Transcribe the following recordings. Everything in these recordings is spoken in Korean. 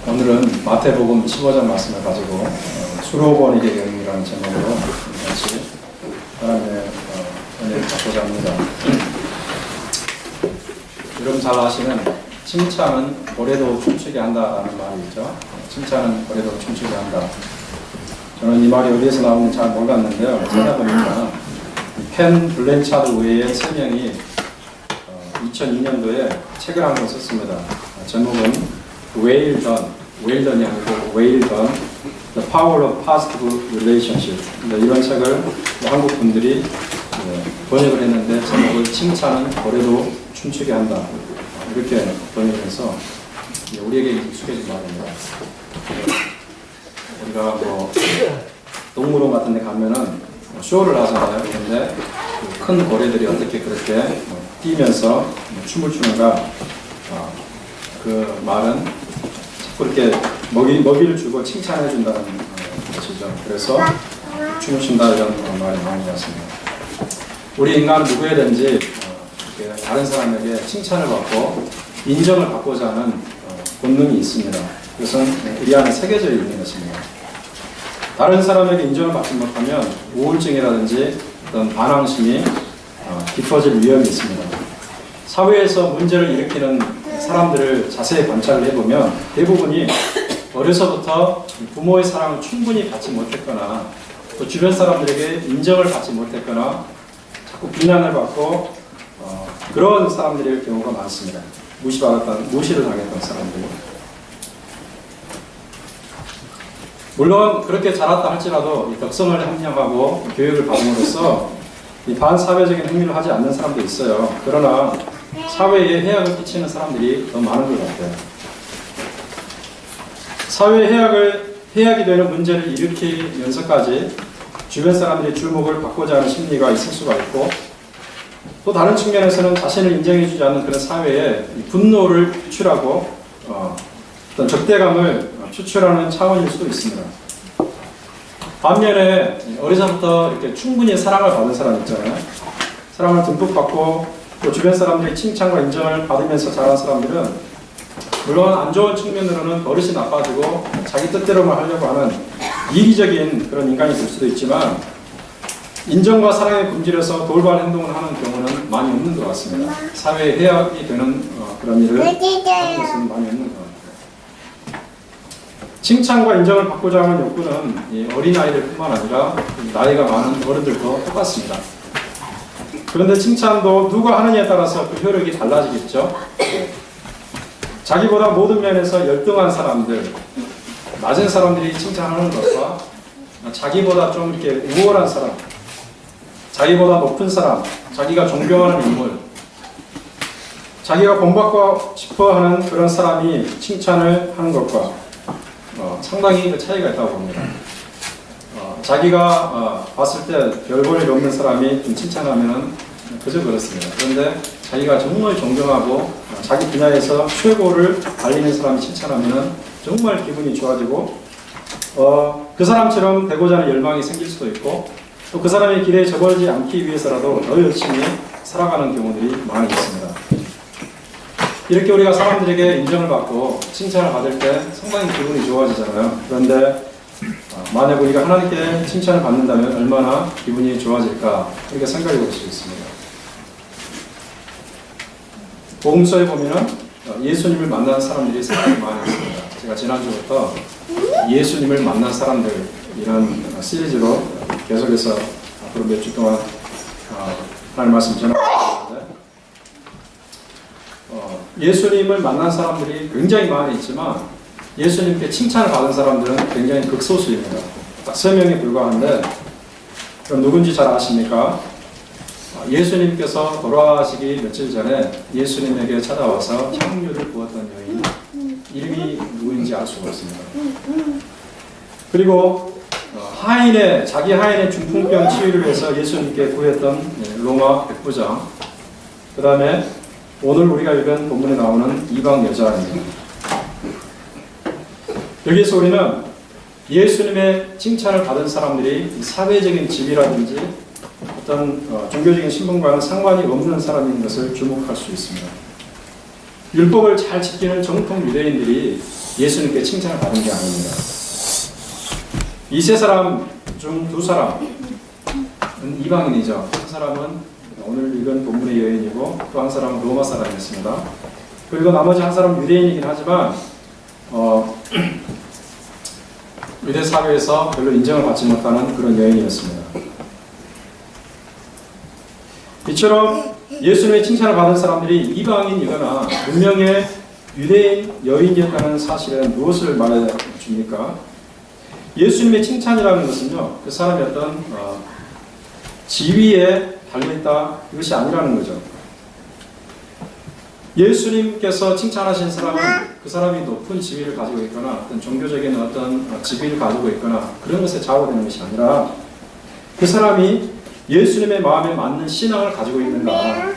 오늘은 마태복음 15장 말씀을 가지고 수로 번역의 경이라는 제목으로 같이 하나님의 은혜를 받고자 합니다. 여러분 잘 아시는 칭찬은 고래도 춤추게 한다라는 말이 있죠. 칭찬은 고래도 춤추게 한다. 저는 이 말이 어디에서 나오는지 잘 몰랐는데요. 찾아보니까 켄 블렌차드 외에 3명이 2002년도에 책을 한 권 썼습니다. 제목은 웨일던이 아니고 웨일던 The Power of Positive Relationship. 이런 책을 한국 분들이 번역을 했는데 제목을 칭찬은 고래도 춤추게 한다. 이렇게 번역을 해서 우리에게 익숙해진 말입니다. 우리가 뭐 동물원 같은 데 가면은 쇼를 하잖아요. 그런데 큰 고래들이 어떻게 그렇게 뛰면서 춤을 추는가, 그 말은 자꾸 이렇게 먹이를 주고 칭찬해 준다는 것이죠. 그래서 춤을 춘다 이런 말이 많이 나왔습니다. 우리 인간은 누구에든지 다른 사람에게 칭찬을 받고 인정을 받고자 하는 본능이 있습니다. 그것은 우리 안에 새겨져 있는 것입니다. 다른 사람에게 인정을 받지 못하면 우울증이라든지 어떤 반항심이 깊어질 위험이 있습니다. 사회에서 문제를 일으키는 사람들을 자세히 관찰을 해보면 대부분이 어려서부터 부모의 사랑을 충분히 받지 못했거나 또 주변 사람들에게 인정을 받지 못했거나 자꾸 비난을 받고 그런 사람들의 경우가 많습니다. 무시를 당했던 사람들. 물론 그렇게 자랐다 할지라도 이 덕성을 함양하고 교육을 받음으로써 이 반사회적인 행위를 하지 않는 사람도 있어요. 그러나 사회에 해악을 끼치는 사람들이 더 많은 것 같아요. 사회에 해악이 되는 문제를 일으키면서까지 주변 사람들이 주목을 받고자 하는 심리가 있을 수가 있고, 또 다른 측면에서는 자신을 인정해주지 않는 그런 사회에 분노를 표출하고 어떤 적대감을 추출하는 차원일 수도 있습니다. 반면에 어려서부터 이렇게 충분히 사랑을 받은 사람 있잖아요. 사랑을 듬뿍 받고 또 주변 사람들의 칭찬과 인정을 받으면서 자란 사람들은 물론 안 좋은 측면으로는 버릇이 나빠지고 자기 뜻대로만 하려고 하는 이기적인 그런 인간이 될 수도 있지만 인정과 사랑에 굶주려서 돌발 행동을 하는 경우는 많이 없는 것 같습니다. 사회에 해악이 되는 그런 일을 하는 것은 많이 없는 것 같아요. 칭찬과 인정을 받고자 하는 욕구는 어린아이들뿐만 아니라 나이가 많은 어른들도 똑같습니다. 그런데 칭찬도 누가 하느냐에 따라서 그 효력이 달라지겠죠. 자기보다 모든 면에서 열등한 사람들, 낮은 사람들이 칭찬하는 것과 자기보다 좀 이렇게 우월한 사람, 자기보다 높은 사람, 자기가 존경하는 인물, 자기가 본받고 싶어 하는 그런 사람이 칭찬을 하는 것과 상당히 그 차이가 있다고 봅니다. 자기가 봤을 때 별 볼 일 없는 사람이 좀 칭찬하면 그저 그렇습니다. 그런데 자기가 정말 존경하고 자기 분야에서 최고를 알리는 사람이 칭찬하면 정말 기분이 좋아지고 그 사람처럼 되고자 하는 열망이 생길 수도 있고 또 그 사람의 길에 접어들지 않기 위해서라도 더 열심히 살아가는 경우들이 많이 있습니다. 이렇게 우리가 사람들에게 인정을 받고 칭찬을 받을 때 상당히 기분이 좋아지잖아요. 그런데 만약 우리가 하나님께 칭찬을 받는다면 얼마나 기분이 좋아질까 이렇게 생각해 볼 수 있습니다. 복음서에 보면 예수님을 만난 사람들이 상당히 많이 있습니다. 제가 지난주부터 예수님을 만난 사람들 이런 시리즈로 계속해서 앞으로 몇 주 동안 하나님 말씀 전하고 있는데 예수님을 만난 사람들이 굉장히 많이 있지만 예수님께 칭찬을 받은 사람들은 굉장히 극소수입니다. 딱 3명에 불과한데 그럼 누군지 잘 아십니까? 예수님께서 돌아가시기 며칠 전에 예수님에게 찾아와서 향유를 부었던 여인 이름이 누구인지 알 수가 없습니다. 그리고 자기 하인의 중풍병 치유를 위해서 예수님께 구했던 로마 백부장, 그 다음에 오늘 우리가 읽은 본문에 나오는 이방 여자입니다. 여기서 우리는 예수님의 칭찬을 받은 사람들이 사회적인 지위라든지 어떤 종교적인 신분과는 상관이 없는 사람인 것을 주목할 수 있습니다. 율법을 잘 지키는 정통 유대인들이 예수님께 칭찬을 받은 게 아닙니다. 이 세 사람 중 두 사람은 이방인이죠. 한 사람은 오늘 읽은 본문의 여인이고 또 한 사람은 로마 사람이었습니다. 그리고 나머지 한 사람은 유대인이긴 하지만 유대 사회에서 별로 인정을 받지 못하는 그런 여인이었습니다. 이처럼 예수님의 칭찬을 받은 사람들이 이방인이거나 분명의 유대인 여인이었다는 사실은 무엇을 말해 줍니까? 예수님의 칭찬이라는 것은요, 그 사람의 어떤 지위에 달려있다, 이것이 아니라는 거죠. 예수님께서 칭찬하신 사람은 그 사람이 높은 지위를 가지고 있거나 어떤 종교적인 어떤 지위를 가지고 있거나 그런 것에 좌우되는 것이 아니라 그 사람이 예수님의 마음에 맞는 신앙을 가지고 있는가,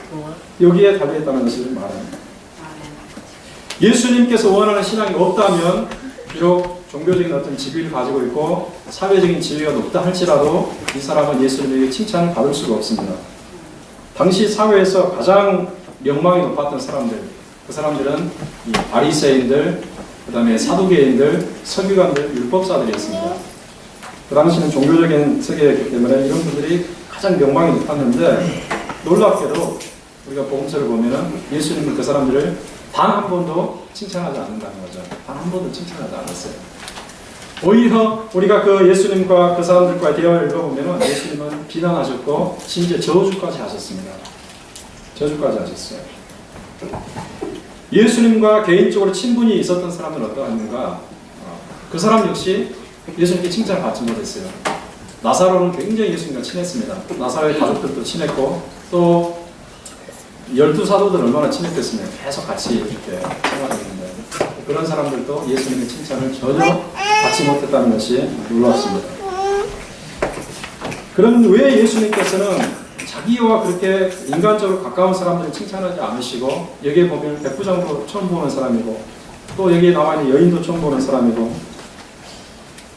여기에 달려있다는 것을 말합니다. 예수님께서 원하는 신앙이 없다면 비록 종교적인 어떤 지위를 가지고 있고 사회적인 지위가 높다 할지라도 이 사람은 예수님에게 칭찬을 받을 수가 없습니다. 당시 사회에서 가장 명망이 높았던 사람들, 그 사람들은 이 바리새인들, 그 다음에 사두개인들, 서기관들, 율법사들이었습니다. 그 당시는 종교적인 세계였기 때문에 이런 분들이 가장 명망이 높았는데 놀랍게도 우리가 복음서를 보면은 예수님은 그 사람들을 단 한 번도 칭찬하지 않는다는 거죠. 단 한 번도 칭찬하지 않았어요. 오히려 우리가 그 예수님과 그 사람들과의 대화를 읽어보면 예수님은 비난하셨고 심지어 저주까지 하셨습니다. 저주까지 하셨어요. 예수님과 개인적으로 친분이 있었던 사람은 어떠한가? 그 사람 역시 예수님께 칭찬을 받지 못했어요. 나사로는 굉장히 예수님과 친했습니다. 나사로의 가족들도 친했고 또 12사도들 얼마나 친했겠습니까? 계속 같이 이렇게 생활했는데 그런 사람들도 예수님의 칭찬을 전혀 받지 못했다는 것이 놀랍습니다. 그럼 왜 예수님께서는 자기와 그렇게 인간적으로 가까운 사람들을 칭찬하지 않으시고 여기에 보면 백부장도 처음 보는 사람이고 또 여기에 나와 있는 여인도 처음 보는 사람이고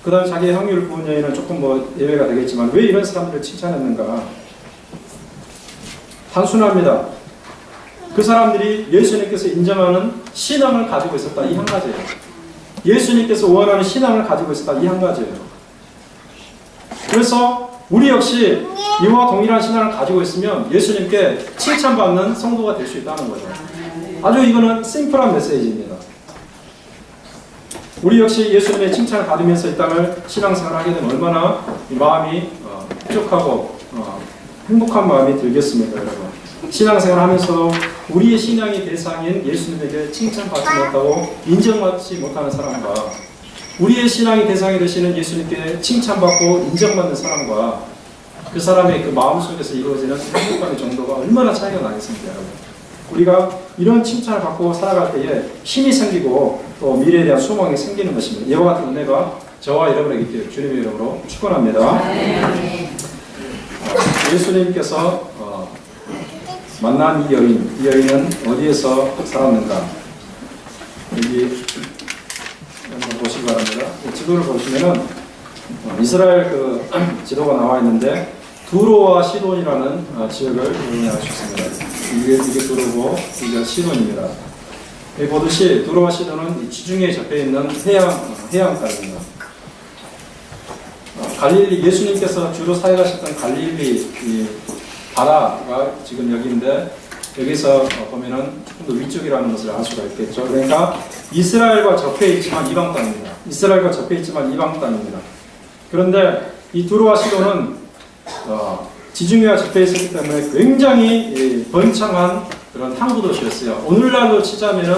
그 다음 자기의 향유를 부은 여인은 조금 뭐 예외가 되겠지만 왜 이런 사람들을 칭찬했는가? 단순합니다. 그 사람들이 예수님께서 인정하는 신앙을 가지고 있었다. 이 한 가지예요. 예수님께서 원하는 신앙을 가지고 있었다. 이 한 가지예요. 그래서 우리 역시 이와 동일한 신앙을 가지고 있으면 예수님께 칭찬받는 성도가 될 수 있다는 거죠. 아주 이거는 심플한 메시지입니다. 우리 역시 예수님의 칭찬을 받으면서 이 땅을 신앙생활을 하게 되면 얼마나 이 마음이 쾌적하고 행복한 마음이 들겠습니까, 여러분? 신앙생활을 하면서도 우리의 신앙의 대상인 예수님에게 칭찬받지 못하고 인정받지 못하는 사람과 우리의 신앙의 대상이 되시는 예수님께 칭찬받고 인정받는 사람과 그 사람의 그 마음속에서 이루어지는 행복감의 정도가 얼마나 차이가 나겠습니까, 여러분? 우리가 이런 칭찬을 받고 살아갈 때에 힘이 생기고 또 미래에 대한 소망이 생기는 것입니다. 이와 같은 은혜가 저와 여러분에게 있기를 주님의 이름으로 축원합니다. 예수님께서 만난 이 여인은 어디에서 살았는가? 여기 한번 보시기 바랍니다. 지도를 보시면은 이스라엘 그 지도가 나와 있는데 두로와 시돈이라는 지역을 이용할 수 있습니다. 이게 두로고 이게 시돈입니다. 여기 보듯이 두로와 시돈은 지중해에 접해 있는 해안 땅입니다. 갈릴리 예수님께서 주로 사역하셨던 갈릴리 이 바다가 지금 여기인데 여기서 보면은 조금 더 위쪽이라는 것을 알 수가 있겠죠. 그러니까 이스라엘과 접해 있지만 이방 땅입니다. 이스라엘과 접해 있지만 이방 땅입니다. 그런데 이 두로와 시돈은 지중해와 접해 있었기 때문에 굉장히 번창한 그런 항구 도시였어요. 오늘날로 치자면은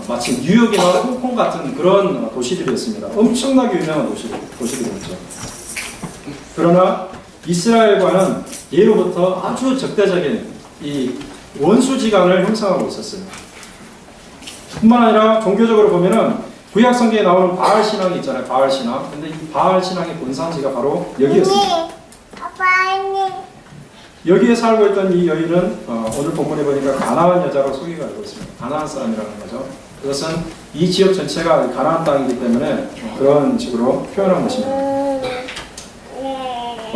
마치 뉴욕이나 홍콩 같은 그런 도시들이었습니다. 엄청나게 유명한 도시들이었죠. 그러나 이스라엘과는 예로부터 아주 적대적인 이 원수지간을 형성하고 있었어요. 뿐만 아니라 종교적으로 보면은 구약 성경에 나오는 바알 신앙이 있잖아요. 바알 신앙. 근데 이 바알 신앙의 본산지가 바로 여기였습니다. 여기에 살고 있던 이 여인은 오늘 본문에 보니까 가나안 여자로 소개가 되고 있습니다. 가나안 사람이라는 거죠. 그것은 이 지역 전체가 가나안 땅이기 때문에 그런 식으로 표현한 것입니다.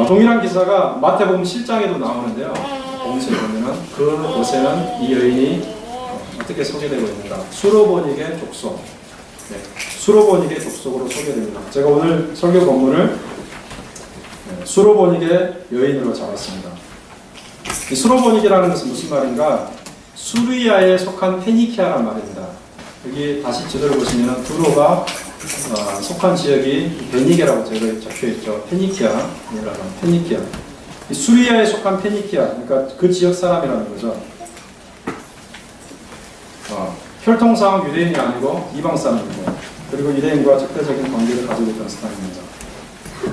동일한 기사가 마태복음 7장에도 나오는데요. 복음서에 보면은 그곳에는 이 여인이 어떻게 소개되고 있는가? 수로보닉의 족속. 네. 수로보닉의 족속으로 소개됩니다. 제가 오늘 설교 본문을 수로보닉의 여인으로 잡았습니다. 이 수로보닉이라는 것은 무슨 말인가? 수리아에 속한 페니키아란 말입니다. 여기 다시 지도를 보시면 두로가 속한 지역이 베니게라고 적혀 있죠. 페니키아. 이 수리아에 속한 페니키아, 그러니까 그 지역 사람이라는 거죠. 혈통상 유대인이 아니고 이방 사람이고, 그리고 유대인과 적대적인 관계를 가지고 있던 사람입니다.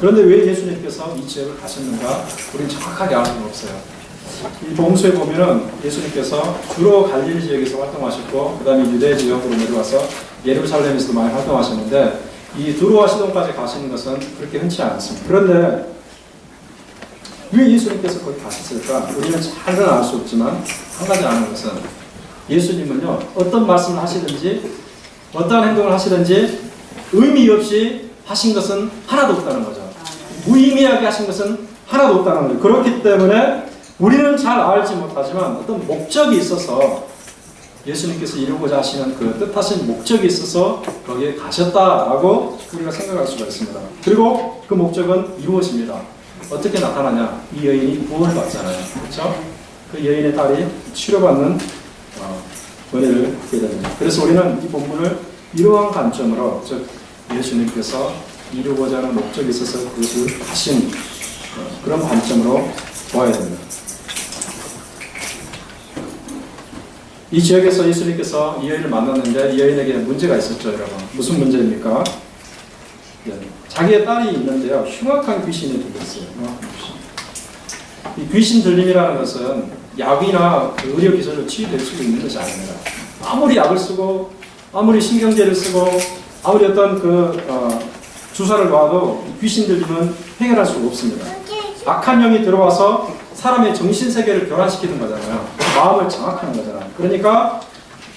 그런데 왜 예수님께서 이 지역을 가셨는가? 우리는 정확하게 알 수는 없어요. 이 복음서에 보면은 예수님께서 주로 갈릴리 지역에서 활동하셨고, 그 다음에 유대 지역으로 내려와서 예루살렘에서도 많이 활동하셨는데, 이 두로와 시돈까지 가시는 것은 그렇게 흔치 않습니다. 그런데 왜 예수님께서 거기 가셨을까? 우리는 잘은 알 수 없지만 한 가지 아는 것은, 예수님은요, 어떤 말씀을 하시든지 어떠한 행동을 하시든지 의미 없이 하신 것은 하나도 없다는 거죠. 무의미하게 하신 것은 하나도 없다는 거죠. 그렇기 때문에 우리는 잘 알지 못하지만 어떤 목적이 있어서, 예수님께서 이루고자 하시는 그 뜻하신 목적이 있어서 거기에 가셨다라고 우리가 생각할 수가 있습니다. 그리고 그 목적은 이루어집니다. 어떻게 나타나냐? 이 여인이 구원을 받잖아요. 그렇죠? 그 여인의 딸이 치료받는 은혜를 받게 됩니다. 그래서 우리는 이 본문을 이러한 관점으로, 즉 예수님께서 이루고자 하는 목적이 있어서 그것을 하신 그런 관점으로 보아야 됩니다. 이 지역에서 예수님께서 이 여인을 만났는데, 이 여인에게 문제가 있었죠, 여러분. 무슨 문제입니까? 자기의 딸이 있는데요, 흉악한 귀신이 들렸어요. 이 귀신 들림이라는 것은 약이나 의료 기술로 치유될 수 있는 것이 아닙니다. 아무리 약을 쓰고, 아무리 신경제를 쓰고, 아무리 어떤 주사를 놔도 귀신 들림은 해결할 수가 없습니다. 악한 영이 들어와서 사람의 정신세계를 교란시키는 거잖아요. 마음을 장악하는 거잖아요. 그러니까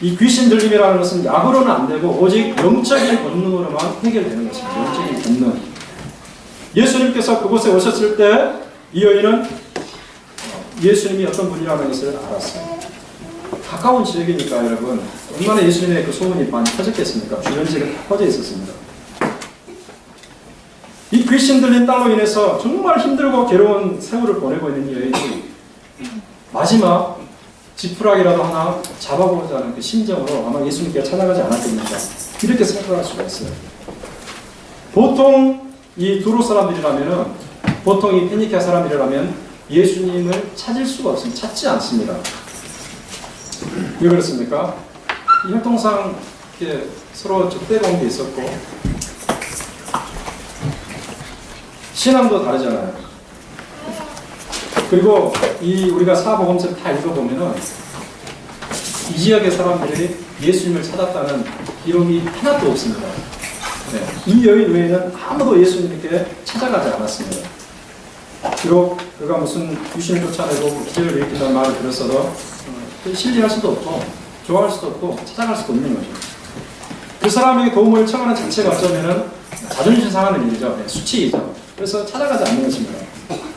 이 귀신 들림이라는 것은 약으로는 안 되고 오직 영적인 권능으로만 해결되는 것입니다. 영적인 권능. 예수님께서 그곳에 오셨을 때 이 여인은 예수님이 어떤 분이라는 것을 알았어요. 가까운 지역이니까 여러분, 얼마나 예수님의 그 소문이 많이 퍼졌겠습니까? 주변 지역에 다 퍼져 있었습니다. 이 귀신 들린 딸로 인해서 정말 힘들고 괴로운 세월을 보내고 있는 이 여인이 마지막 지푸라기라도 하나 잡아보자 하는 그 심정으로 아마 예수님께 찾아가지 않았겠는가, 이렇게 생각할 수가 있어요. 보통 이 두로 사람들이라면은, 보통 이 페니키아 사람들이라면 예수님을 찾을 수가 없습니다. 찾지 않습니다. 왜 그렇습니까? 이 혈통상 이렇게 서로 적대관계 있었고, 신앙도 다르잖아요. 그리고 우리가 사복음서를 다 읽어보면은 이 지역의 사람들이 예수님을 찾았다는 기록이 하나도 없습니다. 네. 이 여인 외에는 아무도 예수님께 찾아가지 않았습니다. 비록 그가 무슨 귀신을 쫓아내고 기적을 일으킨다는 말을 들었어도 신뢰할 수도 없고 좋아할 수도 없고 찾아갈 수도 없는 거죠. 그 사람에게 도움을 청하는 자체가 어쩌면은 자존심 상하는 일이죠. 네, 수치이죠. 그래서 찾아가지 않는 것입니다.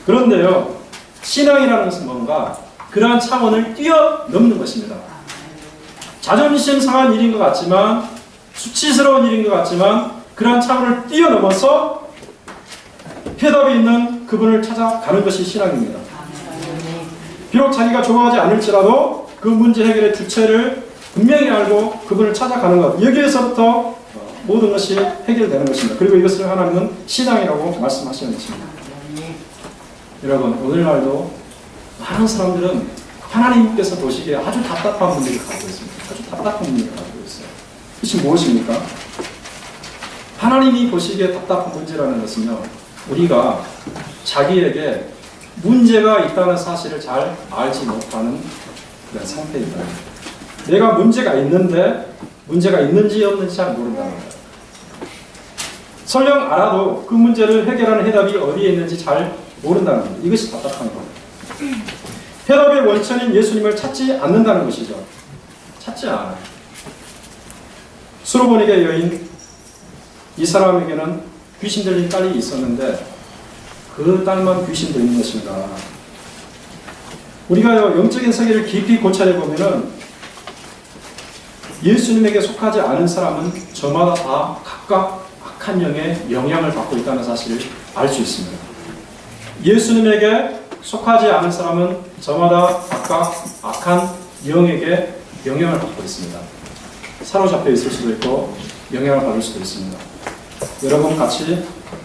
그런데요, 신앙이라는 것은 뭔가 그러한 차원을 뛰어넘는 것입니다. 자존심 상한 일인 것 같지만, 수치스러운 일인 것 같지만, 그러한 차원을 뛰어넘어서 해답이 있는 그분을 찾아가는 것이 신앙입니다. 비록 자기가 좋아하지 않을지라도 그 문제 해결의 주체를 분명히 알고 그분을 찾아가는 것, 여기에서부터 모든 것이 해결되는 것입니다. 그리고 이것을 하나님은 신앙이라고 말씀하시는 것입니다. 여러분, 오늘날도 많은 사람들은 하나님께서 보시기에 아주 답답한 문제를 가지고 있습니다. 아주 답답한 문제를 가지고 있어요. 그것이 무엇입니까? 하나님이 보시기에 답답한 문제라는 것은요, 우리가 자기에게 문제가 있다는 사실을 잘 알지 못하는 그런 상태입니다. 내가 문제가 있는데 문제가 있는지 없는지 잘 모른다는 거예요. 설령 알아도 그 문제를 해결하는 해답이 어디에 있는지 잘 모른다는 거예요. 이것이 답답한 거예요. 해답의 원천인 예수님을 찾지 않는다는 것이죠. 찾지 않아요. 수로보닉의 여인, 이 사람에게는 귀신 들린 딸이 있었는데 그 딸만 귀신 들린 것인가. 우리가 영적인 세계를 깊이 고찰해 보면은 예수님에게 속하지 않은 사람은 저마다 다 각각 악한 영의 영향을 받고 있다는 사실을 알 수 있습니다. 예수님에게 속하지 않은 사람은 저마다 각각 악한 영에게 영향을 받고 있습니다. 사로잡혀 있을 수도 있고 영향을 받을 수도 있습니다. 여러분 같이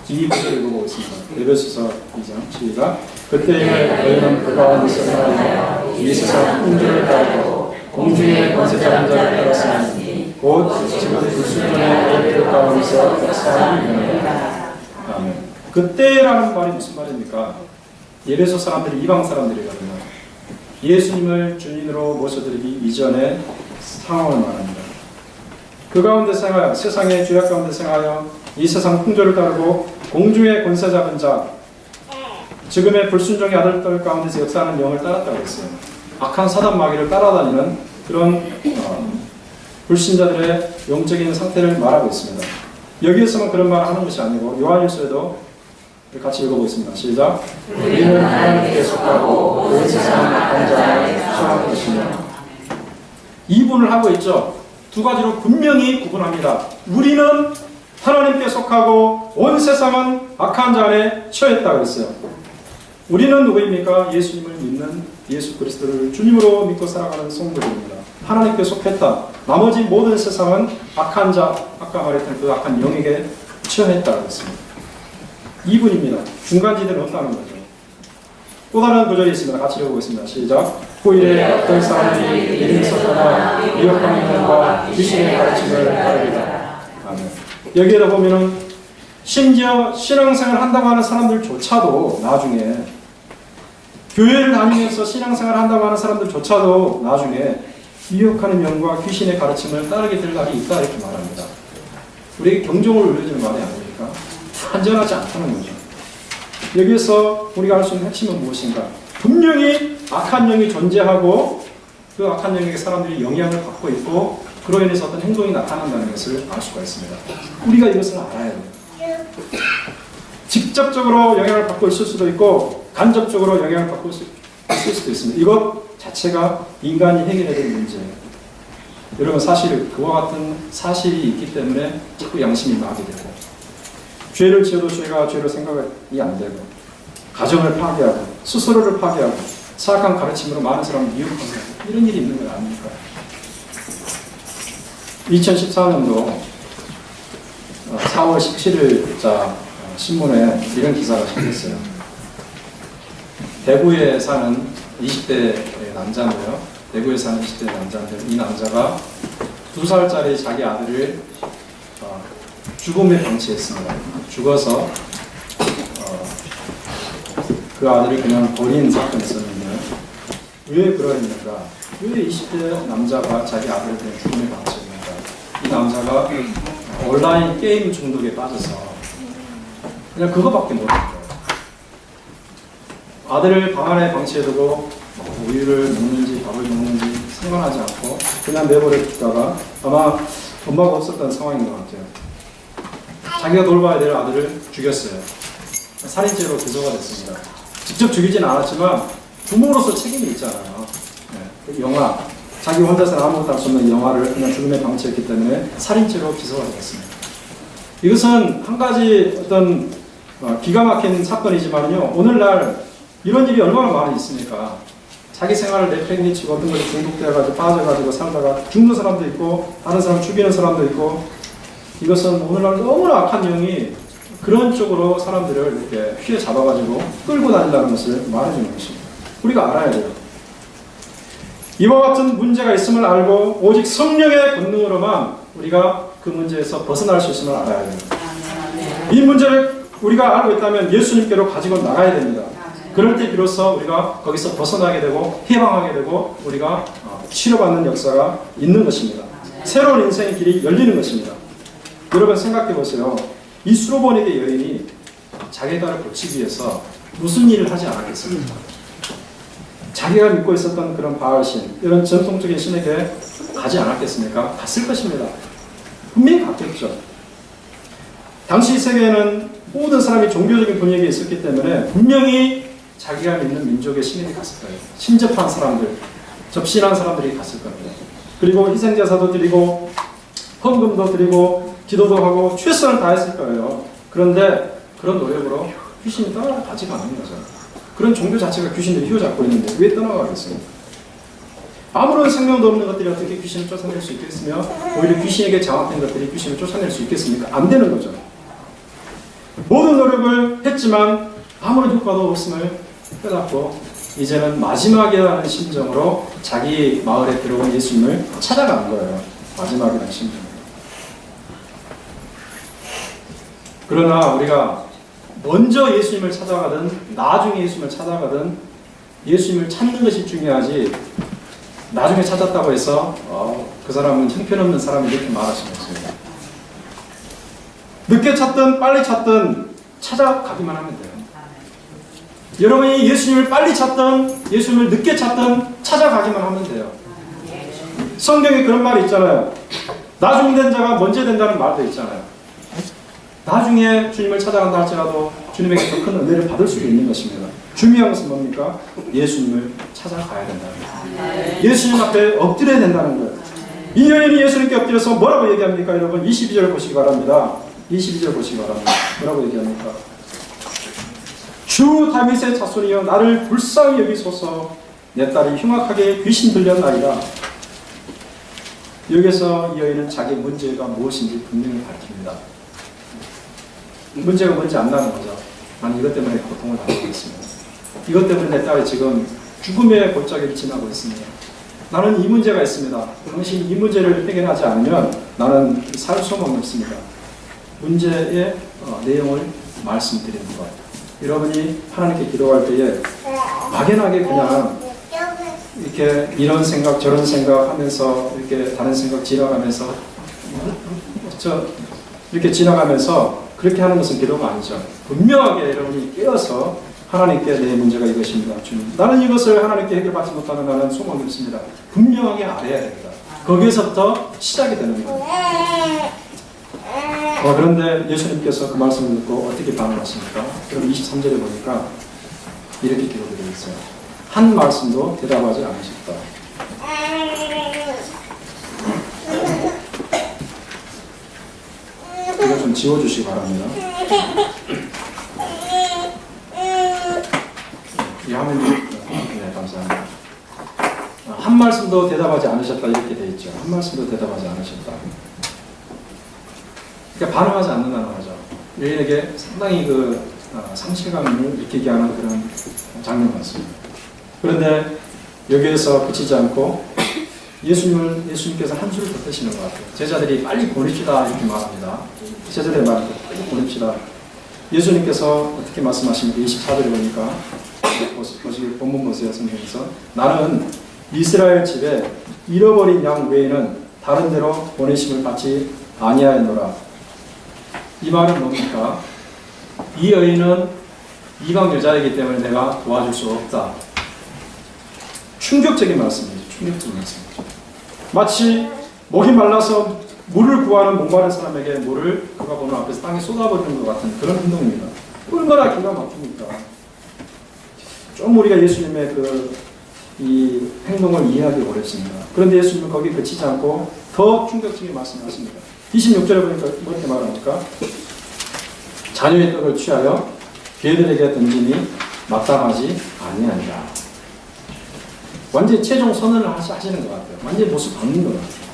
이 구절을 읽어보겠습니다. 에베소서 2장 시작. 그때 너희는 그 가운데서 살아나여 이 세상 풍조를 따르고 공중의 권세 잡은 자를 따랐으니 곧 지금 불순종의 애들 가운데서 역사하는 영이다. 아멘. 그때라는 말이 무슨 말입니까? 에베소 사람들이 이방 사람들이거든요. 예수님을 주인으로 모셔드리기 이전의 상황을 말합니다. 그 가운데 생하여 세상의 죄악 가운데 생하여 이 세상 풍조를 따르고 공중의 권세 잡은 자, 지금의 불순종의 아들들 가운데서 역사하는 영을 따랐다고 했어요. 악한 사단 마귀를 따라다니는 그런 불신자들의 영적인 상태를 말하고 있습니다. 여기에서만 그런 말을 하는 것이 아니고 요한일서에도 같이 읽어보겠습니다. 시작. 우리는 하나님께 속하고 온 세상 악한 자에 속한 것이며. 이분을 하고 있죠. 두 가지로 분명히 구분합니다. 우리는 하나님께 속하고 온 세상은 악한 자 안에 처했다고 했어요. 우리는 누구입니까? 예수님을 믿는 예수 그리스도를 주님으로 믿고 살아가는 성도들입니다. 하나님께 속했다. 나머지 모든 세상은 악한 자, 아까 말했던 그 악한 영에게 처했다고 했습니다. 이분입니다. 중간지대는 없다는 거죠. 또 다른 구절이 있습니다. 같이 읽어보겠습니다. 시작. 후일에 어떤 사람이 이름이 섞거나 미혹하는 영과 귀신의 가르침을 따르리라. 아멘. 여기에다 보면은 심지어 신앙생활 한다고 하는 사람들조차도 나중에 교회를 다니면서 신앙생활 한다고 하는 사람들조차도 나중에 미혹하는 영과 귀신의 가르침을 따르게 될 날이 있다 이렇게 말합니다. 우리에게 경종을 울려주는 말이 아닙니까? 안전하지 않다는 거죠. 여기에서 우리가 알 수 있는 핵심은 무엇인가? 분명히 악한 영이 존재하고 그 악한 영에게 사람들이 영향을 받고 있고 그로 인해서 어떤 행동이 나타난다는 것을 알 수가 있습니다. 우리가 이것을 알아야 돼요. 직접적으로 영향을 받고 있을 수도 있고 간접적으로 영향을 받고 있을 수도 있습니다. 이것 자체가 인간이 해결해야 될 문제예요. 여러분 사실 그와 같은 사실이 있기 때문에 자꾸 양심이 마비되고 죄를 지어도 죄가 죄로 생각이 안 되고 가정을 파괴하고 스스로를 파괴하고 사악한 가르침으로 많은 사람을 미혹하고 이런 일이 있는 건 아닙니까? 2014년도 4월 17일자 신문에 이런 기사가 실렸어요. 대구에 사는 20대 남자인데요. 대구에 사는 20대 남자인데 이 남자가 2살짜리 자기 아들을 죽음에 방치했습니다. 죽어서 그 아들을 그냥 버린 사건이 있었는데 왜 그러했는가? 왜 20대 남자가 자기 아들을 그냥 죽음에 방치했는가? 이 남자가 온라인 게임 중독에 빠져서 그냥 그거밖에 모르는 거예요. 아들을 방 안에 방치해두고 우유를 먹는지 밥을 먹는지 상관하지 않고 그냥 내버려 두다가 아마 엄마가 없었던 상황인 것 같아요. 자기가 돌봐야 될 아들을 죽였어요. 살인죄로 기소가 됐습니다. 직접 죽이진 않았지만 부모로서 책임이 있잖아요. 네. 영화, 자기 혼자서는 아무것도 할 수 없는 영화를 그냥 죽음에 방치했기 때문에 살인죄로 기소가 됐습니다. 이것은 한 가지 어떤 기가 막힌 사건이지만요. 오늘날 이런 일이 얼마나 많이 있습니까? 자기 생활을 내팽개치고 어떤 것에 중독되어가지고 빠져가지고 살다가 죽는 사람도 있고 다른 사람 죽이는 사람도 있고 이것은 오늘날 너무나 악한 영이 그런 쪽으로 사람들을 이렇게 휘어잡아가지고 끌고 다닌다는 것을 말해주는 것입니다. 우리가 알아야 돼요. 이와 같은 문제가 있음을 알고 오직 성령의 권능으로만 우리가 그 문제에서 벗어날 수 있음을 알아야 됩니다. 이 문제를 우리가 알고 있다면 예수님께로 가지고 나가야 됩니다. 그럴 때 비로소 우리가 거기서 벗어나게 되고 해방하게 되고 우리가 치료받는 역사가 있는 것입니다. 새로운 인생의 길이 열리는 것입니다. 여러분 생각해 보세요. 이 수로보니게 여인이 자기 딸을 고치기 위해서 무슨 일을 하지 않았겠습니까? 자기가 믿고 있었던 그런 바알신, 이런 전통적인 신에게 가지 않았겠습니까? 갔을 것입니다. 분명히 갔겠죠. 당시 세계에는 모든 사람이 종교적인 분위기에 있었기 때문에 분명히 자기가 믿는 민족의 신에게 갔을 거예요. 신접한 사람들, 접신한 사람들이 갔을 겁니다. 그리고 희생제사도 드리고 헌금도 드리고 기도도 하고 최선을 다했을 거예요. 그런데 그런 노력으로 귀신이 떠나가지가 않는 거죠. 그런 종교 자체가 귀신들이 휘어잡고 있는데 왜 떠나가겠습니까? 아무런 생명도 없는 것들이 어떻게 귀신을 쫓아낼 수 있겠으며 오히려 귀신에게 장악된 것들이 귀신을 쫓아낼 수 있겠습니까? 안 되는 거죠. 모든 노력을 했지만 아무런 효과도 없음을 깨닫고 이제는 마지막이라는 심정으로 자기 마을에 들어온 예수님을 찾아간 거예요. 마지막이라는 심정으로. 그러나 우리가 먼저 예수님을 찾아가든 나중에 예수님을 찾아가든 예수님을 찾는 것이 중요하지 나중에 찾았다고 해서 그 사람은 형편없는 사람이 이렇게 말할 수는 없습니다. 늦게 찾든 빨리 찾든 찾아가기만 하면 돼요. 여러분이 예수님을 빨리 찾든 예수님을 늦게 찾든 찾아가기만 하면 돼요. 성경에 그런 말이 있잖아요. 나중 된 자가 먼저 된다는 말도 있잖아요. 나중에 주님을 찾아간다 할지라도 주님에게 더 큰 은혜를 받을 수 있는 것입니다. 중요한 것은 뭡니까? 예수님을 찾아가야 된다는 거예요. 예수님 앞에 엎드려야 된다는 거예요. 이 여인이 예수님께 엎드려서 뭐라고 얘기합니까? 여러분 22절 보시기 바랍니다. 22절 보시기 바랍니다. 뭐라고 얘기합니까? 주 다윗의 자손이여 나를 불쌍히 여기소서. 내 딸이 흉악하게 귀신 들렸나이다. 여기서 이 여인은 자기 문제가 무엇인지 분명히 밝힙니다. 문제가 뭔지 안 나는 거죠. 나는 이것 때문에 고통을 받고 있습니다. 이것 때문에 내 딸이 지금 죽음의 골짜기를 지나고 있습니다. 나는 이 문제가 있습니다. 당신 이 문제를 해결하지 않으면 나는 살 소망이 없습니다. 문제의 내용을 말씀드리는 거예요. 여러분이 하나님께 기도할 때에 막연하게 그냥 이렇게 이런 생각 저런 생각 하면서 이렇게 다른 생각 지나가면서 이렇게 지나가면서 그렇게 하는 것은 기도가 아니죠. 분명하게 여러분이 깨어서 하나님께 내 문제가 이것입니다. 주님, 나는 이것을 하나님께 해결받지 못하는 나는 소망이 없습니다. 분명하게 알아야 됩니다. 거기에서부터 시작이 되는 거예요. 그런데 예수님께서 그 말씀을 듣고 어떻게 반응하십니까? 그럼 23절에 보니까 이렇게 기록되어 있어요. 한 말씀도 대답하지 않으셨다. 이거 좀 지워주시기 바랍니다. 이 화면이 네, 감사합니다. 한 말씀도 대답하지 않으셨다 이렇게 되어 있죠. 한 말씀도 대답하지 않으셨다. 그러니까 반응하지 않는다는 거죠. 여인에게 상당히 상실감을 느끼게 하는 그런 장면 같습니다. 그런데 여기에서 그치지 않고 예수님께서 한 수를 더 뜨시는 것 같아요. 제자들이 빨리 보냅시다 이렇게 말합니다. 제자들이 말합니다. 빨리 보냅시다. 예수님께서 어떻게 말씀하십니까? 24절에 보니까 본문 보세요. 성경에서 나는 이스라엘 집에 잃어버린 양 외에는 다른 데로 보내심을 받지 아니하였노라. 이 말은 뭡니까? 이 여인은 이방 여자이기 때문에 내가 도와줄 수 없다. 충격적인 말씀이죠. 충격적인 말씀이죠. 마치 목이 말라서 물을 구하는 목마른 사람에게 물을 그가 보는 앞에서 땅에 쏟아버리는 것 같은 그런 행동입니다. 얼마나 기가 막힙니까? 좀 우리가 예수님의 이 행동을 이해하기 어렵습니다. 그런데 예수님은 거기 그치지 않고 더 충격적인 말씀을 하십니다. 26절에 보니까 이렇게 말합니까? 자녀의 떡을 취하여 괴들에게 던지니 마땅하지 아니하니라. 완전히 최종 선언을 하시는 것 같아요. 완전히 모습 바뀌는 것 같아요.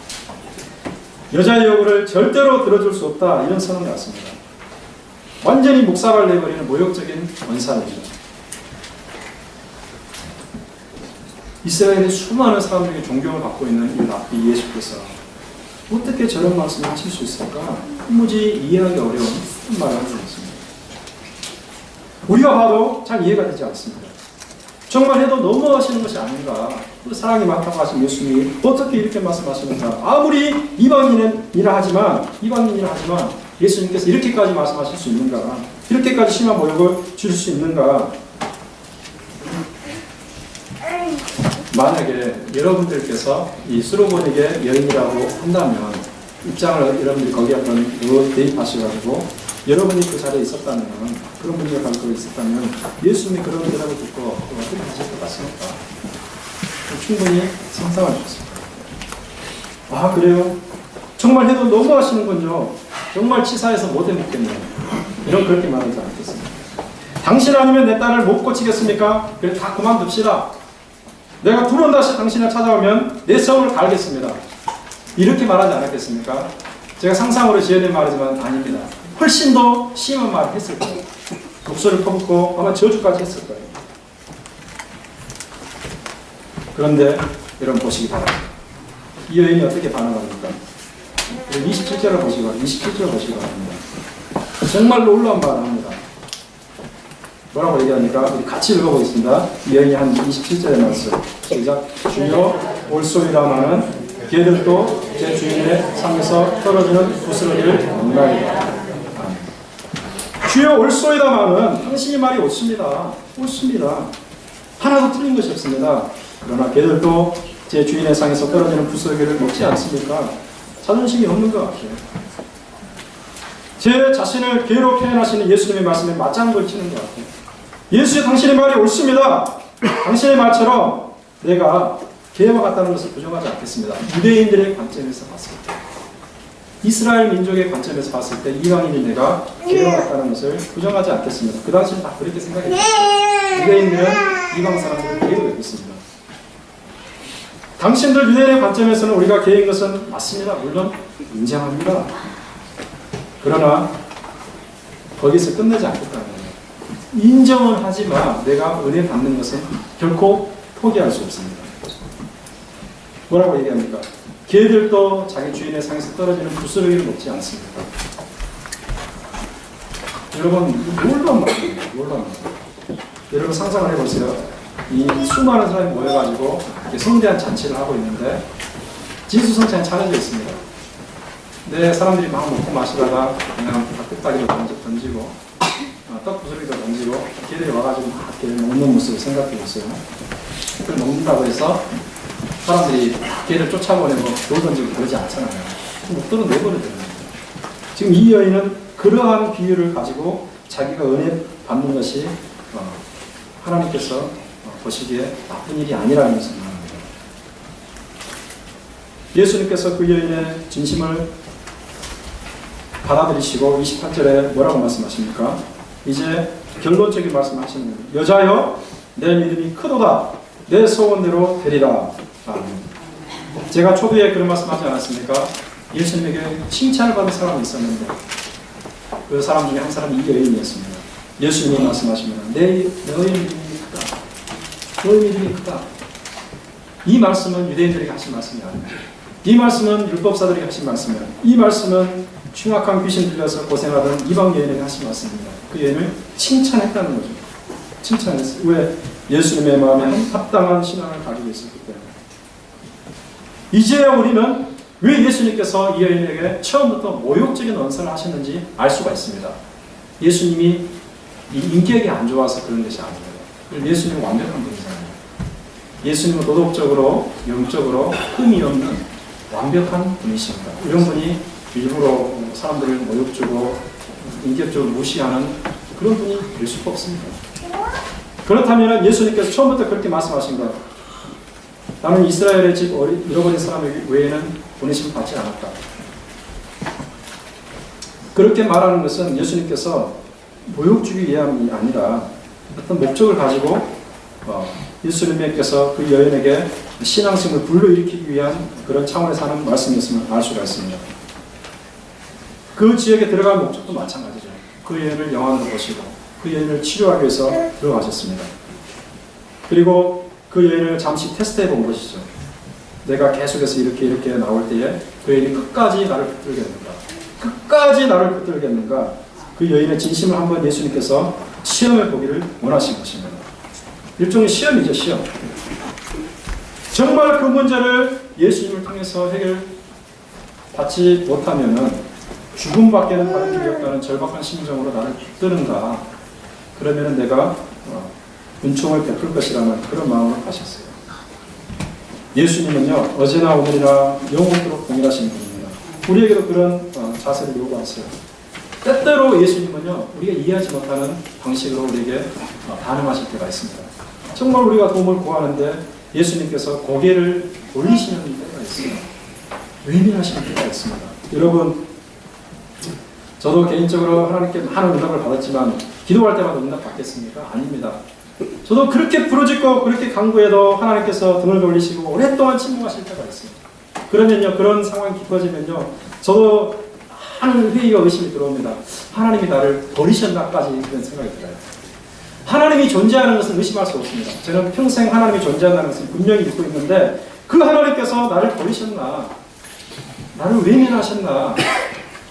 여자의 요구를 절대로 들어줄 수 없다 이런 선언이 왔습니다. 완전히 묵사발 내버리는 모욕적인 원사입니다. 이스라엘의 수많은 사람들에게 존경을 받고 있는 이 예수께서 어떻게 저런 말씀을 하실 수 있을까? 도무지 이해하기 어려운 말을 하고 있습니다. 우리가 봐도 잘 이해가 되지 않습니다. 정말 해도 넘어가시는 것이 아닌가. 사랑이 많다고 하신 예수님이 어떻게 이렇게 말씀하시는가. 아무리 이방인이라 하지만 예수님께서 이렇게까지 말씀하실 수 있는가. 이렇게까지 심한 모욕을 주실 수 있는가. 만약에 여러분들께서 이 수로보닉의 여인이라고 한다면 입장을 여러분들이 거기 한번 대입하셔가지고 여러분이 그 자리에 있었다면 그런 문제가 갖고 있었다면 예수님이 그런 대답을 듣고 어떻게 하실 것 같습니까? 충분히 상상할 수 있습니다. 아, 그래요? 정말 해도 너무 하시는군요. 정말 치사해서 못 해먹겠네요. 이런 그렇게 말하지 않겠습니다. 당신 아니면 내 딸을 못 고치겠습니까? 그래, 다 그만둡시다. 내가 두 번 다시 당신을 찾아오면 내 성을 갈겠습니다. 이렇게 말하지 않았겠습니까? 제가 상상으로 지어낸 말이지만 아닙니다. 훨씬 더 심한 말을 했을 거예요. 독소를 퍼붓고 아마 저주까지 했을 거예요. 그런데 여러분 보시기 바랍니다. 이 여인이 어떻게 반응합니까? 27절을 보시기 바랍니다. 27절을 보시기 바랍니다. 정말 놀라운 말을 합니다. 뭐라고 얘기합니까? 우리 같이 읽어보겠습니다. 이 여인이 한 27절의 말씀. 시작. 주여 올소이라마는 걔들도 제 주인의 상에서 떨어지는 부스러기를 없나이다. 주여 올소이다마는 당신이 말이 옳습니다. 옳습니다. 하나도 틀린 것이 없습니다. 그러나 걔들도 제 주인의 상에서 떨어지는 부스러기를 먹지 않습니까? 자존심이 없는 것 같아요. 제 자신을 개로 표현하시는 예수님의 말씀에 맞장구를 치는 것 같아요. 예수의 당신의 말이 옳습니다. 당신의 말처럼 내가 개와 같다는 것을 부정하지 않겠습니다. 유대인들의 관점에서 봤을 때, 이스라엘 민족의 관점에서 봤을 때 이방인이 내가 개와 같다는 것을 부정하지 않겠습니다. 그 당시는 다 그렇게 생각했습니다. 유대인들은 이방 사람들을 개로 여겼습니다. 당신들 유대인의 관점에서는 우리가 개인 것은 맞습니다. 물론 인정합니다. 그러나 거기서 끝내지 않겠다는 거예요. 인정은 하지만 내가 은혜 받는 것은 결코 포기할 수 없습니다. 뭐라고 얘기합니까? 개들도 자기 주인의 상에서 떨어지는 부스러기를 먹지 않습니다. 여러분, 놀라운 말이에요. 놀라운 말. 여러분 상상을 해보세요. 이 수많은 사람이 모여가지고 이렇게 성대한 잔치를 하고 있는데 진수성찬이 차려져 있습니다. 근데 사람들이 막 먹고 마시다가 그냥 닭백다기도 던지고 떡 부스러기도 던지고 개들이 와가지고 막 이렇게 먹는 모습을 생각해 보세요. 그걸 먹는다고 해서 사람들이 개를 쫓아보내고 돌 던지고 그러지 않잖아요. 목도는 내버려두는 거예요. 지금 이 여인은 그러한 비유를 가지고 자기가 은혜 받는 것이 하나님께서 보시기에 나쁜 일이 아니라는 것을 말합니다. 예수님께서 그 여인의 진심을 받아들이시고 28절에 뭐라고 말씀하십니까? 이제 결론적인 말씀을 하시는 거예요. 여자여 내 믿음이 크도다. 내 소원대로 되리라. 제가 초기에 그런 말씀하지 않았습니까? 예수님에게 칭찬을 받은 사람이 있었는데 그 사람 중에 한 사람이 이 여인이었습니다. 예수님이 말씀하시면 너의 믿음이 크다. 너의 믿음이 크다. 이 말씀은 유대인들에게 하신 말씀이 아닙니다. 이 말씀은 율법사들에게 하신 말씀이에요. 이 말씀은 흉악한 귀신 들려서 고생하던 이방 여인에게 하신 말씀입니다. 그 여인을 칭찬했다는 거죠. 칭찬했어요. 왜? 예수님의 마음에 합당한 신앙을 가지고 있었기 때문에. 이제야 우리는 왜 예수님께서 이 여인에게 처음부터 모욕적인 언사를 하셨는지 알 수가 있습니다. 예수님이 이 인격이 안 좋아서 그런 것이 아니에요. 예수님은 완벽한 분이잖아요. 예수님은 도덕적으로, 영적으로 흠이 없는 완벽한 분이십니다. 이런 분이 일부러 사람들을 모욕주고 인격적으로 무시하는 그런 분이 될 수가 없습니다. 그렇다면 예수님께서 처음부터 그렇게 말씀하신 것, 나는 이스라엘의 집 잃어버린 사람 외에는 보내심을 받지 않았다. 그렇게 말하는 것은 예수님께서 모욕주기 위함이 아니라 어떤 목적을 가지고 예수님께서 그 여인에게 신앙심을 불러일으키기 위한 그런 차원에서 하는 말씀이었음을 알 수가 있습니다. 그 지역에 들어갈 목적도 마찬가지죠. 그 여인을 영안으로 보시고 그 여인을 치료하기 위해서 들어가셨습니다. 그리고 그 여인을 잠시 테스트해 본 것이죠. 내가 계속해서 이렇게 나올 때에 그 여인이 끝까지 나를 붙들겠는가? 끝까지 나를 붙들겠는가? 그 여인의 진심을 한번 예수님께서 시험해 보기를 원하신 것입니다. 일종의 시험이죠, 시험. 정말 그 문제를 예수님을 통해서 해결받지 못하면은 죽음밖에는 다른 길이 없다는 절박한 심정으로 나를 붙드는가? 그러면은 내가 은총을 베풀 것이라는 그런 마음으로 가셨어요. 예수님은요, 어제나 오늘이나 영원토록 동일하신 분입니다. 우리에게도 그런 자세를 요구하세요. 때때로 예수님은요, 우리가 이해하지 못하는 방식으로 우리에게 반응하실 때가 있습니다. 정말 우리가 도움을 구하는데 예수님께서 고개를 돌리시는 때가 있습니다. 외면하시는 때가 있습니다. 여러분, 저도 개인적으로 하나님께 많은 응답을 받았지만 기도할 때마다 응답 받겠습니까? 아닙니다. 저도 그렇게 부르짖고 그렇게 간구해도 하나님께서 등을 돌리시고 오랫동안 침묵하실 때가 있습니다. 그러면요, 그런 상황이 깊어지면요, 저도 하는 회의와 의심이 들어옵니다. 하나님이 나를 버리셨나까지 그런 생각이 들어요. 하나님이 존재하는 것은 의심할 수 없습니다. 저는 평생 하나님이 존재한다는 것을 분명히 믿고 있는데 그 하나님께서 나를 버리셨나, 나를 외면하셨나,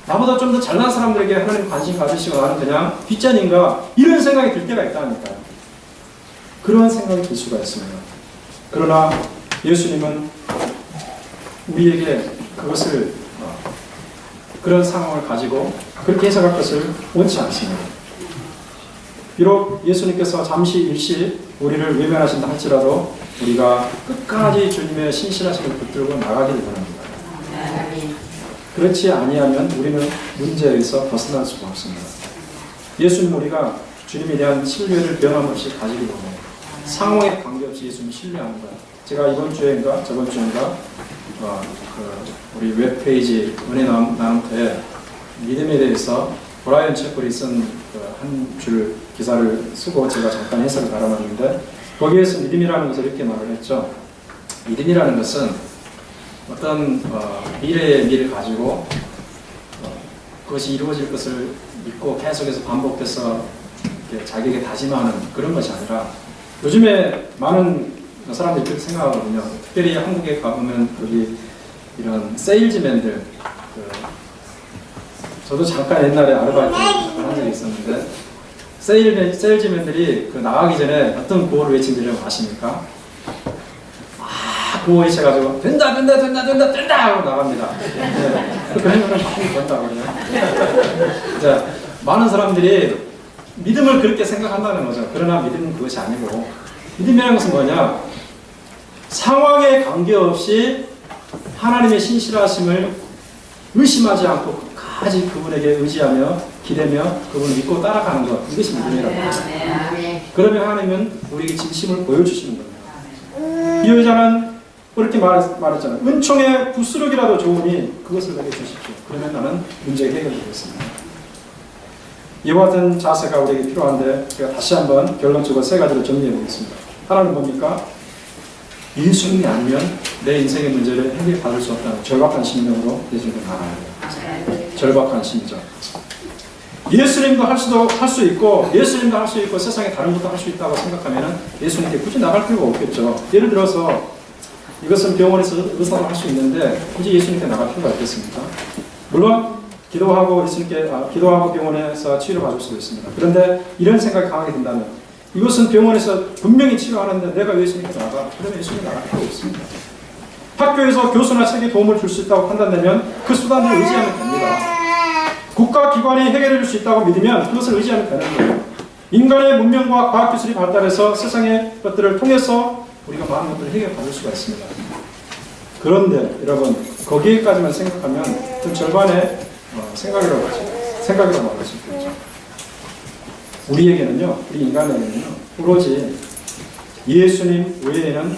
나보다 좀 더 잘난 사람들에게 하나님 관심 가지시고 나는 그냥 뒷전인가, 이런 생각이 들 때가 있다니까요. 그런 생각이 들 수가 있습니다. 그러나 예수님은 우리에게 그것을 그런 상황을 가지고 그렇게 해석할 것을 원치 않습니다. 비록 예수님께서 잠시 일시 우리를 외면하신다 할지라도 우리가 끝까지 주님의 신실하심을 붙들고 나가기를 원합니다. 그렇지 아니하면 우리는 문제에서 벗어날 수가 없습니다. 예수님, 우리가 주님에 대한 신뢰를 변함없이 가지기 원해요. 상황에 관계없이 예수님 신뢰하는 거예요. 제가 이번 주인가 저번 주인가 우리 웹페이지 은혜 나눔터에 믿음에 대해서 브라이언 채플이 쓴 한 줄 기사를 쓰고 제가 잠깐 해석을 달아놨는데, 거기에서 믿음이라는 것을 이렇게 말을 했죠. 믿음이라는 것은 어떤 미래의 미를 가지고 그것이 이루어질 것을 믿고 계속해서 반복해서 자기에게 다짐하는 그런 것이 아니라, 요즘에 많은 사람들이 그렇게 생각하거든요. 특별히 한국에 가보면 거기 이런 세일즈맨들, 저도 잠깐 옛날에 아르바이트 한 적이 있었는데, 세일즈맨들이 나가기 전에 어떤 구호를 외친다고 아십니까? 구호 외쳐가지고 된다 하고 나갑니다. 그러면 많이 번다고 그래요. 자, 많은 사람들이 믿음을 그렇게 생각한다는 거죠. 그러나 믿음은 그것이 아니고, 믿음이라는 것은 뭐냐? 상황에 관계없이 하나님의 신실하심을 의심하지 않고 끝까지 그분에게 의지하며 기대며 그분을 믿고 따라가는 것, 이것이 믿음이라고 합니다. 그러면 하나님은 우리에게 진심을 보여주시는 겁니다. 이 여자는 그렇게 말했잖아요. 은총의 부스럭이라도 좋으니 그것을 내게 주십시오. 그러면 나는 문제 해결되겠습니다. 이와 같은 자세가 우리에게 필요한데, 제가 다시 한번 결론적으로 세 가지로 정리해 보겠습니다. 하나는 뭡니까? 예수님이 아니면 내 인생의 문제를 해결받을 수 없다는 절박한 심령으로 예수님을 나가야 돼요. 절박한 심정. 예수님도 할 수 있고, 예수님도 할 수 있고, 세상에 다른 것도 할 수 있다고 생각하면 예수님께 굳이 나갈 필요가 없겠죠. 예를 들어서 이것은 병원에서 의사가 할 수 있는데 굳이 예수님께 나갈 필요가 있겠습니까? 물론 기도하고 병원에서 치료를 받을 수도 있습니다. 그런데 이런 생각이 강하게 든다면, 이것은 병원에서 분명히 치료하는데 내가 왜 예수님께 나가? 그러면 예수님께 나갈 필요가 없습니다. 학교에서 교수나 책에 도움을 줄 수 있다고 판단되면 그 수단을 의지하면 됩니다. 국가기관이 해결해 줄 수 있다고 믿으면 그것을 의지하면 되는 거예요. 인간의 문명과 과학기술이 발달해서 세상의 것들을 통해서 우리가 많은 것들을 해결받을 수가 있습니다. 그런데 여러분, 거기에까지만 생각하면 좀 절반의 생각이라고 말할 수 있겠죠. 우리에게는요, 우리 인간에게는요, 오로지 예수님 외에는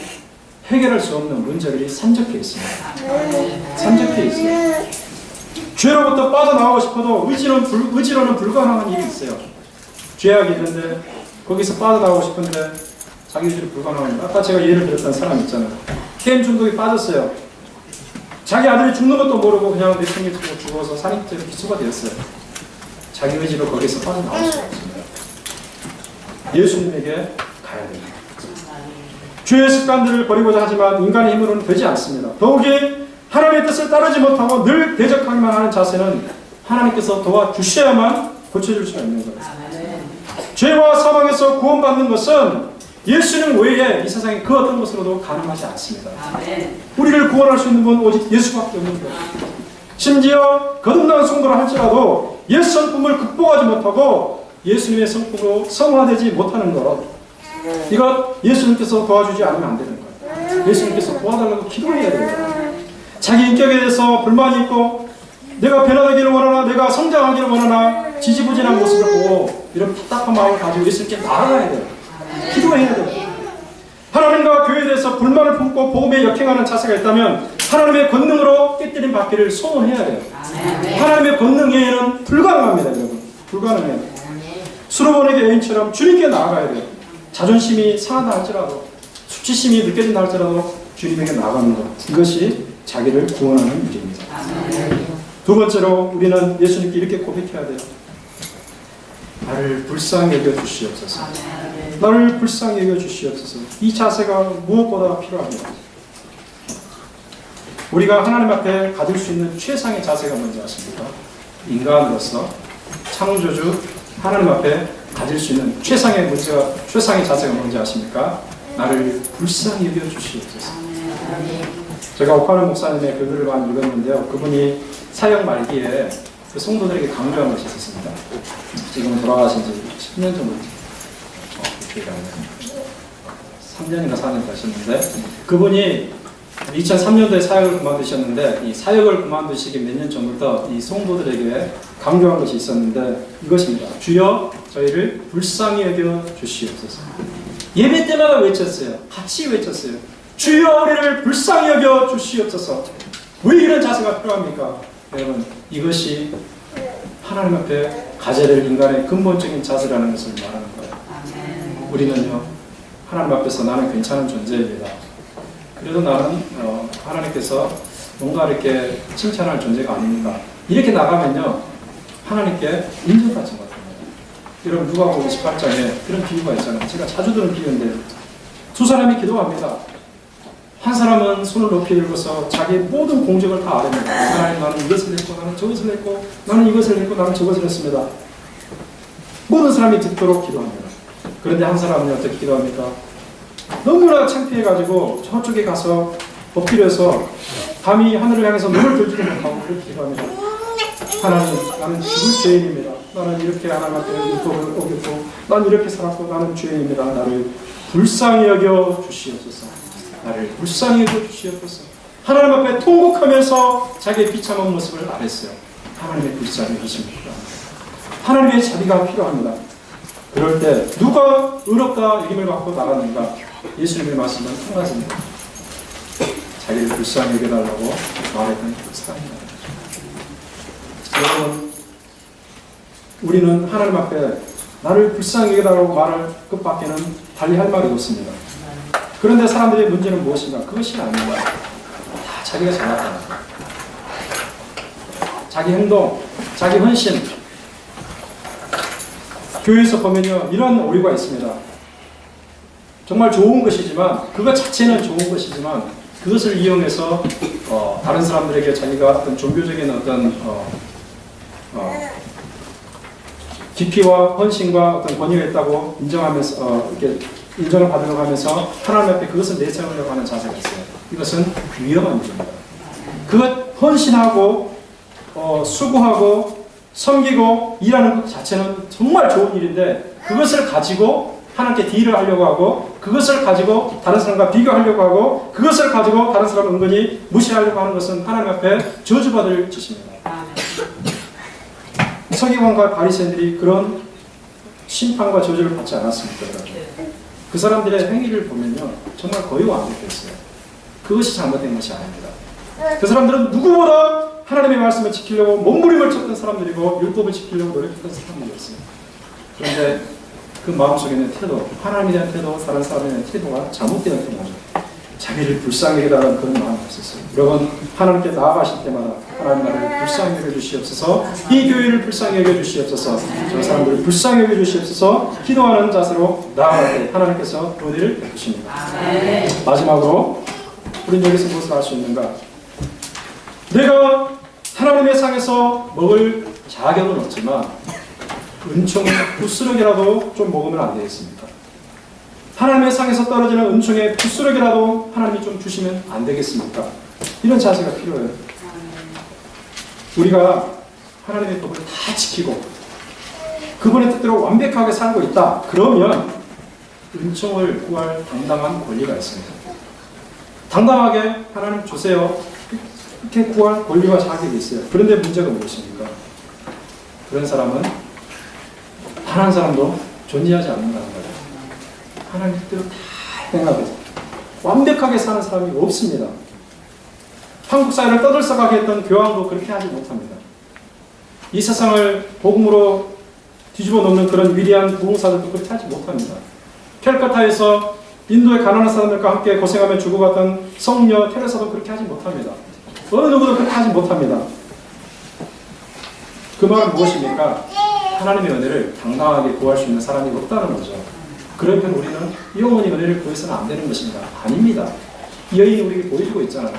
해결할 수 없는 문제들이 산적해 있습니다. 산적해 있어요. 죄로부터 빠져나오고 싶어도 의지로는 불가능한 일이 있어요. 죄악이 있는데 거기서 빠져나오고 싶은데 자기 의지로 불가능합니다. 아까 제가 예를 들었던 사람 있잖아요. 게임 중독에 빠졌어요. 자기 아들이 죽는 것도 모르고 그냥 내통에 죽어서 산입죄로 기소가 되었어요. 자기 의지로 거기서 빠져나올 수가 없습니다. 예수님에게 가야 됩니다. 죄의 습관들을 버리고자 하지만 인간의 힘으로는 되지 않습니다. 더욱이 하나님의 뜻을 따르지 못하고 늘 대적하기만 하는 자세는 하나님께서 도와주셔야만 고쳐줄 수가 있는 거예요. 죄와 사망에서 구원받는 것은 예수님 외에 이 세상에 그 어떤 것으로도 가능하지 않습니다. 우리를 구원할 수 있는 분 오직 예수밖에 없는 거예요. 심지어 거듭난 성도라 할지라도 옛 성품을 극복하지 못하고 예수님의 성품으로 성화되지 못하는 것, 이것 예수님께서 도와주지 않으면 안 되는 거예요. 예수님께서 도와달라고 기도해야 됩니다. 자기 인격에 대해서 불만이 있고 내가 변화되기를 원하나, 내가 성장하기를 원하나, 지지부진한 모습을 보고 이런 답답한 마음을 가지고 예수님께 나아가야 돼요. 기도해야 돼요. 하나님과 교회에 대해서 불만을 품고 복음에 역행하는 자세가 있다면 하나님의 권능으로 깨뜨림 받기를 소원해야 돼요. 하나님의 권능 외에는 불가능합니다, 여러분. 불가능해요. 수로본에게 여인처럼 주님께 나아가야 돼요. 자존심이 상하다 할지라도, 수치심이 느껴진다 할지라도 주님에게 나아가는 것. 이것이 자기를 구원하는 일입니다. 두 번째로 우리는 예수님께 이렇게 고백해야 돼요. 나를 불쌍히 여겨 주시옵소서. 나를 불쌍히 여겨 주시옵소서. 이 자세가 무엇보다 필요합니다. 우리가 하나님 앞에 가질 수 있는 최상의 자세가 뭔지 아십니까? 인간으로서 창조주 하나님 앞에 가질 수 있는 최상의 자세가 뭔지 아십니까? 나를 불쌍히 여겨 주시옵소서. 제가 오카노 목사님의 글을 많이 읽었는데요. 그분이 사역 말기에 그 성도들에게 강조한 것이 있었습니다. 지금 돌아가신 지 10년 정도, 기억이 안 나요. 3년인가 4년 되셨는데, 그분이 2003년도에 사역을 그만두셨는데, 이 사역을 그만두시기 몇 년 전부터 이 성도들에게 강조한 것이 있었는데, 이것입니다. 주여 저희를 불쌍히 여겨 주시옵소서. 예배 때마다 외쳤어요. 같이 외쳤어요. 주여 우리를 불쌍히 여겨 주시옵소서. 왜 이런 자세가 필요합니까? 여러분, 이것이 하나님 앞에 가져야 될 인간의 근본적인 자세라는 것을 말하는 거예요. 우리는요, 하나님 앞에서 나는 괜찮은 존재입니다. 그래도 나는 하나님께서 뭔가 이렇게 칭찬할 존재가 아닙니다. 이렇게 나가면요, 하나님께 인정받지 못합니다. 여러분, 누가복음 28장에 그런 비유가 있잖아요. 제가 자주 들은 비유인데, 두 사람이 기도합니다. 한 사람은 손을 높이 들고서 자기 모든 공적을 다 아뢰니다. 하나님, 나는 이것을 했고, 나는 저것을 했고, 나는 이것을 했고, 나는 저것을 했습니다. 모든 사람이 듣도록 기도합니다. 그런데 한 사람은 어떻게 기도합니까? 너무나 창피해가지고 저쪽에 가서 엎드려서 감히 하늘을 향해서 눈을 들지도 못하고 그렇게 기도합니다. 하나님, 나는 죽을 죄인입니다. 나는 이렇게 하나님 앞에 율법을 어겼고, 난 이렇게 살았고, 나는 죄인입니다. 나를 불쌍히 여겨 주시옵소서. 나를 불쌍히 여겨 주시옵소서. 하나님 앞에 통곡하면서 자기의 비참한 모습을 아랬어요. 하나님의 불쌍히 여기심이 필요합니다. 하나님의 자비가 필요합니다. 그럴 때 누가 의롭다 여김을 받고 나갔는가? 예수님의 말씀은 한 가지입니다. 자기를 불쌍히 여겨달라고 말했던 불쌍입니다. 여러분, 우리는 하나님 앞에 나를 불쌍히 여겨달라고 말할 것밖에는 달리 할 말이 없습니다. 그런데 사람들의 문제는 무엇인가? 그것이 아닙니다. 다 자기가 잘났다. 자기 행동, 자기 헌신. 교회에서 보면요, 이런 오류가 있습니다. 정말 좋은 것이지만, 그것 자체는 좋은 것이지만, 그것을 이용해서 다른 사람들에게 자기가 어떤 종교적인 어떤 깊이와 헌신과 어떤 권위가 있다고 인정하면서 이렇게 인정을 받으려고 하면서 하나님 앞에 그것을 내세우려고 하는 자세가 있어요. 이것은 위험한 일입니다. 그것 헌신하고 수고하고 섬기고 일하는 것 자체는 정말 좋은 일인데, 그것을 가지고 하나님께 딜을 하려고 하고, 그것을 가지고 다른 사람과 비교하려고 하고, 그것을 가지고 다른 사람을 은근히 무시하려고 하는 것은 하나님 앞에 저주받을 짓입니다. 서기관과 바리새인들이 그런 심판과 저주를 받지 않았습니까? 그 사람들의 행위를 보면요, 정말 거의 완벽했어요. 그것이 잘못된 것이 아닙니다. 그 사람들은 누구보다 하나님의 말씀을 지키려고 몸부림을 쳤던 사람들이고 율법을 지키려고 노력했던 사람들이었어요. 그런데 그 마음속에 있는 태도, 하나님에 대한 태도, 다른 사람에 대한 태도가 잘못되는 태도죠. 자기를 불쌍히 여겨달라는 그런 마음이 없었어요. 여러분, 하나님께 나아가실 때마다 하나님 나를 불쌍히 여겨주시옵소서, 이 교회를 불쌍히 여겨주시옵소서, 저 사람들을 불쌍히 여겨주시옵소서, 기도하는 자세로 나아갈 때 하나님께서 은혜를 베푸십니다. 마지막으로 우리는 여기서 무엇을 알 수 있는가? 내가 하나님의 상에서 먹을 자격은 없지만 은총의 부스러기라도 좀 먹으면 안 되겠습니까? 하나님의 상에서 떨어지는 은총의 부스러기라도 하나님이 좀 주시면 안 되겠습니까? 이런 자세가 필요해요. 우리가 하나님의 법을 다 지키고 그분의 뜻대로 완벽하게 살고 있다. 그러면 은총을 구할 당당한 권리가 있습니다. 당당하게 하나님 주세요, 이렇게 구할 권리와 자격이 있어요. 그런데 문제가 무엇입니까? 그런 사람은 단 한 사람도 존재하지 않는다는 거예요. 하나님 뜻대로 다 행하고 완벽하게 사는 사람이 없습니다. 한국 사회를 떠들썩하게 했던 교황도 그렇게 하지 못합니다. 이 세상을 복음으로 뒤집어 놓는 그런 위대한 부흥사들도 그렇게 하지 못합니다. 캘커타에서 인도의 가난한 사람들과 함께 고생하며 죽어갔던 성녀 테레사도 그렇게 하지 못합니다. 어느 누구도 그렇게 하지 못합니다. 그 말은 무엇입니까? 하나님의 은혜를 당당하게 구할 수 있는 사람이 없다는 거죠. 그러면 우리는 영원히 은혜를 구해서는 안 되는 것입니다. 아닙니다. 이 여인이 우리에게 보여주고 있잖아요.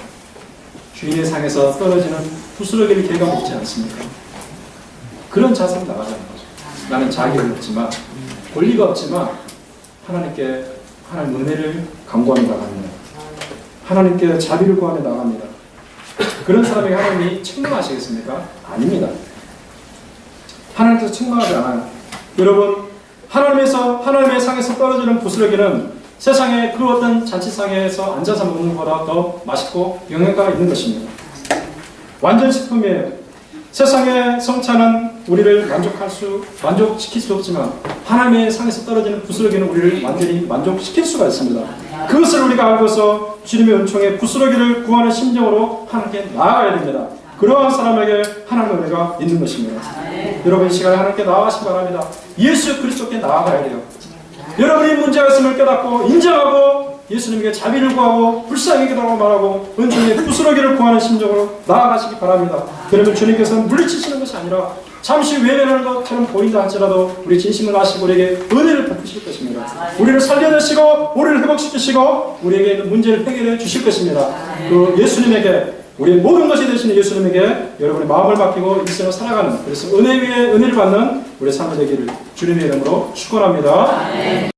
주인의 상에서 떨어지는 부스러기를 개가 먹지 않습니까? 그런 자세로 나가자는 거죠. 나는 자격이 없지만, 권리가 없지만 하나님께 하나님 은혜를 간구하며 나갑니다. 하나님께 자비를 구하며 나갑니다. 그런 사람에게 하나님이 책망하시겠습니까? 아닙니다. 하나님께서 책망하지 않아요. 여러분, 하나님의 상에서 떨어지는 부스러기는 세상의 그 어떤 잔치상에서 앉아서 먹는 것보다 더 맛있고 영양가가 있는 것입니다. 완전 식품이에요. 세상의 성찬은 우리를 만족시킬 수 없지만 하나님의 상에서 떨어지는 부스러기는 우리를 완전히 만족시킬 수가 있습니다. 그것을 우리가 알고서 주님의 은총에 부스러기를 구하는 심정으로 하나님께 나아가야 됩니다. 그러한 사람에게 하나님의 은혜가 있는 것입니다. 여러분, 이 시간에 하나님께 나아가시기 바랍니다. 예수 그리스도께 나아가야 돼요. 여러분이 문제가 있음을 깨닫고 인정하고 예수님께 자비를 구하고 불쌍히 기도하고 말하고 은총의 부스러기를 구하는 심정으로 나아가시기 바랍니다. 그러면 주님께서는 물리치시는 것이 아니라 잠시 외면하는 것처럼 보인다 할지라도 우리 진심을 아시고 우리에게 은혜를 베푸실 것입니다. 우리를 살려내시고 우리를 회복시키시고 우리에게 있는 문제를 해결해 주실 것입니다. 그 예수님에게, 우리의 모든 것이 되시는 예수님에게 여러분의 마음을 맡기고 일생을 살아가는, 그래서 은혜 위에 은혜를 받는 우리의 삶이 되기를 주님의 이름으로 축원합니다.